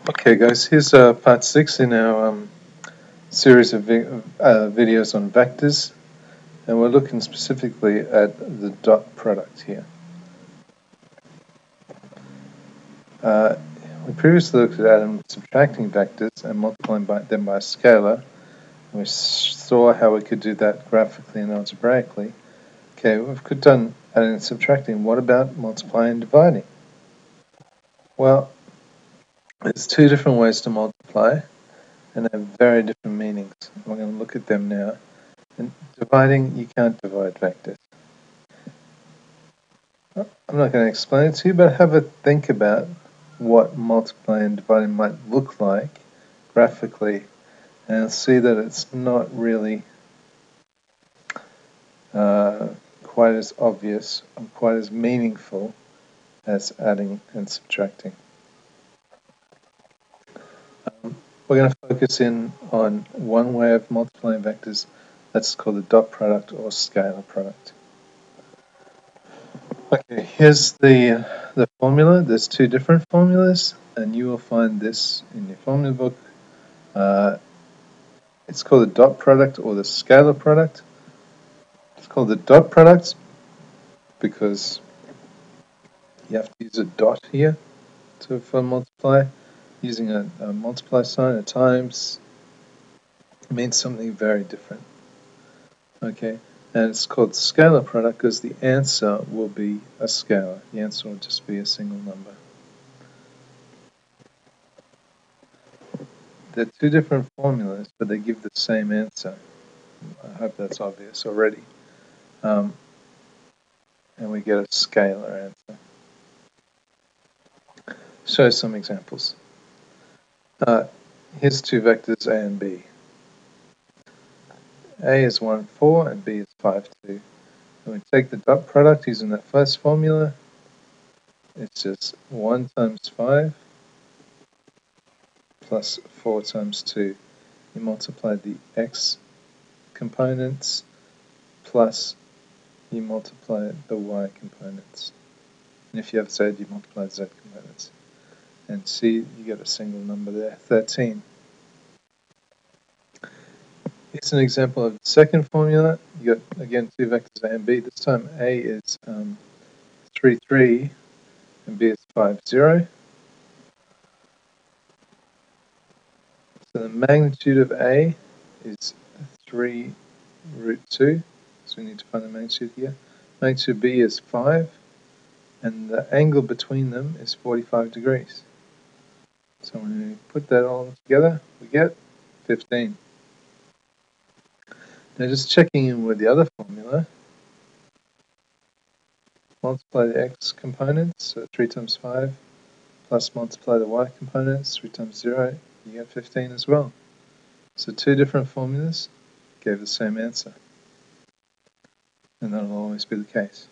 Okay guys, here's part 6 in our series of videos on vectors, and we're looking specifically at the dot product here. We previously looked at adding and subtracting vectors and multiplying them by a scalar, and we saw how we could do that graphically and algebraically. Okay, we've done adding and subtracting. What about multiplying and dividing? Well, there's two different ways to multiply, and they have very different meanings. We're going to look at them now. And dividing, you can't divide vectors. I'm not going to explain it to you, but have a think about what multiplying and dividing might look like graphically, and you'll see that it's not really quite as obvious and quite as meaningful as adding and subtracting. We're going to focus in on one way of multiplying vectors. That's called the dot product or scalar product. Okay, here's the formula. There's two different formulas, and you will find this in your formula book. It's called the dot product or the scalar product. It's called the dot product because you have to use a dot here for multiply. Using a multiply sign, a times, means something very different. Okay, and it's called scalar product because the answer will be a scalar. The answer will just be a single number. They're two different formulas, but they give the same answer. I hope that's obvious already. And we get a scalar answer. Show some examples. Here's two vectors A and B. A is 1, 4, and B is 5, 2. And we take the dot product using that first formula. It's just 1 times 5 plus 4 times 2. You multiply the x components plus you multiply the y components. And if you have z, you multiply z components. And see, you get a single number there, 13. Here's an example of the second formula. You got, again, two vectors A and B. This time A is 3, 3, and B is 5, 0. So the magnitude of A is 3 root 2. So we need to find the magnitude here. Magnitude of B is 5. And the angle between them is 45 degrees. So when we put that all together, we get 15. Now just checking in with the other formula, multiply the x components, so 3 times 5, plus multiply the y components, 3 times 0, you get 15 as well. So two different formulas gave the same answer. And that'll always be the case.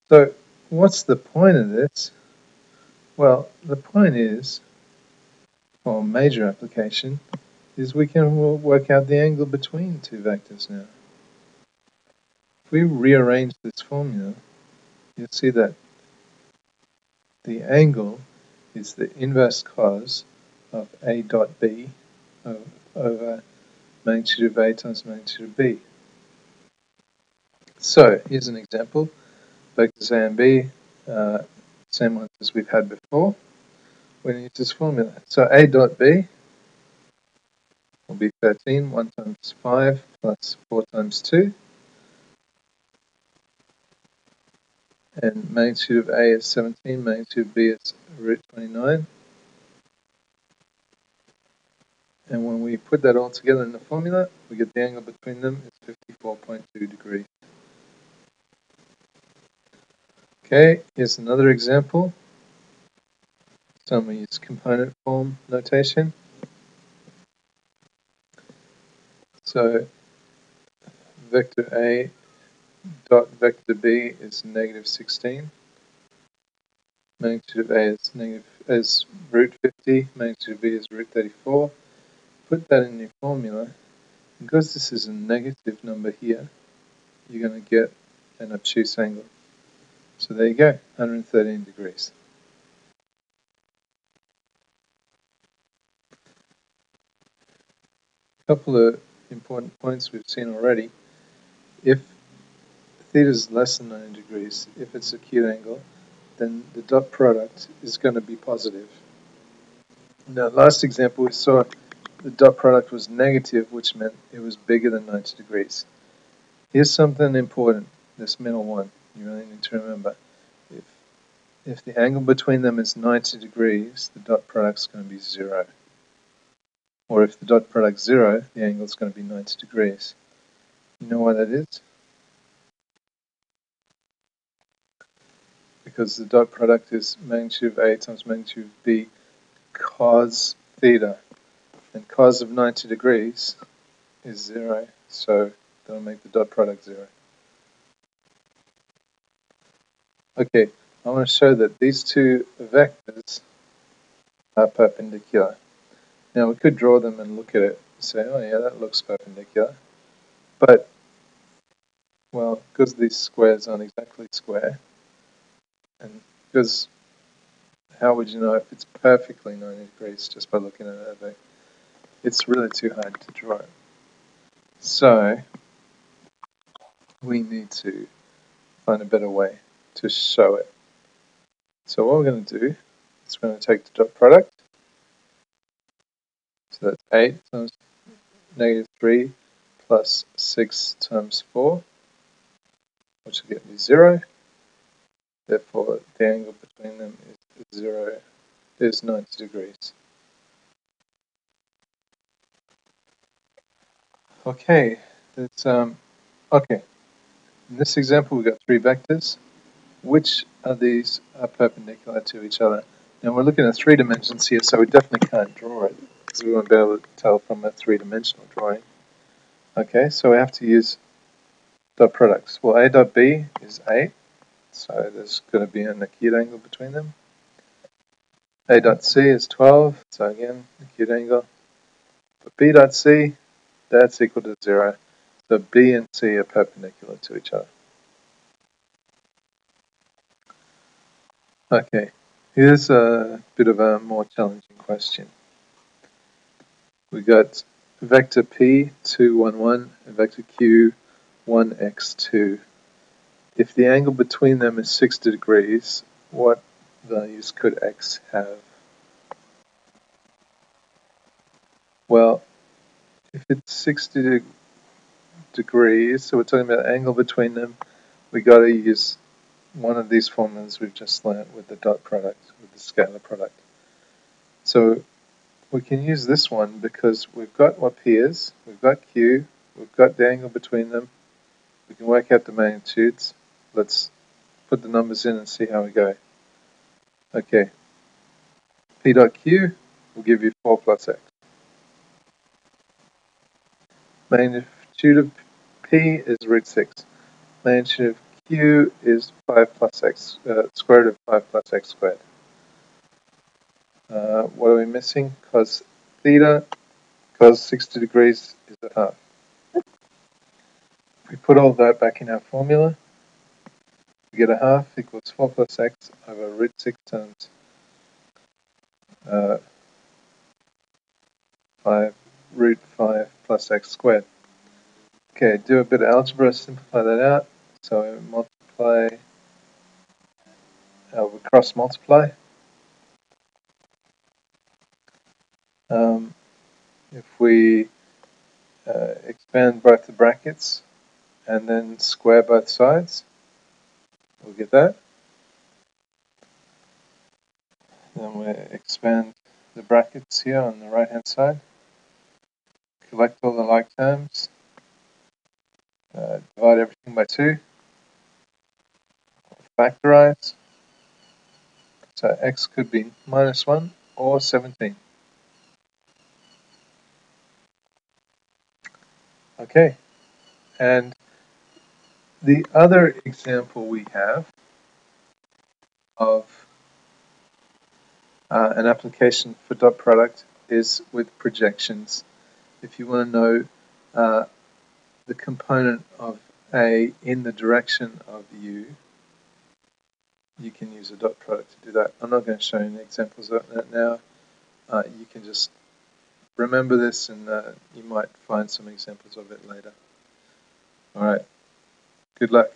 So what's the point of this? Well, the point is, for major application, is we can work out the angle between two vectors now. If we rearrange this formula, you'll see that the angle is the inverse cos of A dot B over magnitude of A times magnitude of B. So here's an example. Vectors A and B, same ones as we've had before. We're going to use this formula. So A dot B will be 13, 1 times 5 plus 4 times 2. And magnitude of A is 17, magnitude of B is root 29. And when we put that all together in the formula, we get the angle between them is 54.2 degrees. Okay, here's another example. So we use component form notation. So vector A dot vector B is negative 16. Magnitude of A is root 50. Magnitude of B is root 34. Put that in your formula. Because this is a negative number here, you're going to get an obtuse angle. So there you go, 113 degrees. couple of important points we've seen already. If theta is less than 90 degrees, if it's a acute angle, then the dot product is going to be positive. Now, last example we saw the dot product was negative, which meant it was bigger than 90 degrees. Here's something important, this middle one, you really need to remember. If the angle between them is 90 degrees, the dot product is going to be 0. Or if the dot product is 0, the angle is going to be 90 degrees. You know why that is? Because the dot product is magnitude of A times magnitude of B cos theta. And cos of 90 degrees is 0, so that'll make the dot product 0. Okay, I want to show that these two vectors are perpendicular. Now we could draw them and look at it and say, oh yeah, that looks perpendicular. But, well, because these squares aren't exactly square, and because how would you know if it's perfectly 90 degrees just by looking at it? It's really too hard to draw it. So we need to find a better way to show it. So what we're going to do is we're going to take the dot product. So that's 8 times negative 3 plus 6 times 4, which will get me 0. Therefore, the angle between them is 0, is 90 degrees. Okay, okay. In this example, we've got 3 vectors. Which of these are perpendicular to each other? Now we're looking at 3 dimensions here, so we definitely can't draw it, because we won't be able to tell from a 3-dimensional drawing. Okay, so we have to use dot products. Well, A dot B is 8, so there's going to be an acute angle between them. A dot C is 12, so again, acute angle. But B dot C, that's equal to 0. So B and C are perpendicular to each other. Okay, here's a bit of a more challenging question. We got vector P, 2, 1, 1, and vector Q, 1, x, 2. If the angle between them is 60 degrees, what values could x have? Well, if it's 60 degrees, so we're talking about angle between them, we got to use one of these formulas we've just learnt with the dot product, with the scalar product. So we can use this one because we've got what P is, we've got Q, we've got the angle between them, we can work out the magnitudes. Let's put the numbers in and see how we go. Okay, P dot Q will give you 4 plus x. Magnitude of P is root 6. Magnitude of Q is 5 plus x, square root of 5 plus x squared. What are we missing? Cos theta, cos 60 degrees is a half. If we put all that back in our formula, we get a half equals 4 plus x over root 6 times 5 root 5 plus x squared. Okay, do a bit of algebra, simplify that out. So we multiply, we cross multiply. If we expand both the brackets and then square both sides, we'll get that. Then we expand the brackets here on the right hand side, collect all the like terms, divide everything by 2, factorize. So x could be minus 1 or 17. Okay, and the other example we have of an application for dot product is with projections. If you want to know the component of A in the direction of U, you can use a dot product to do that. I'm not going to show you any examples of that now. You can just remember this, and you might find some examples of it later. All right. Good luck.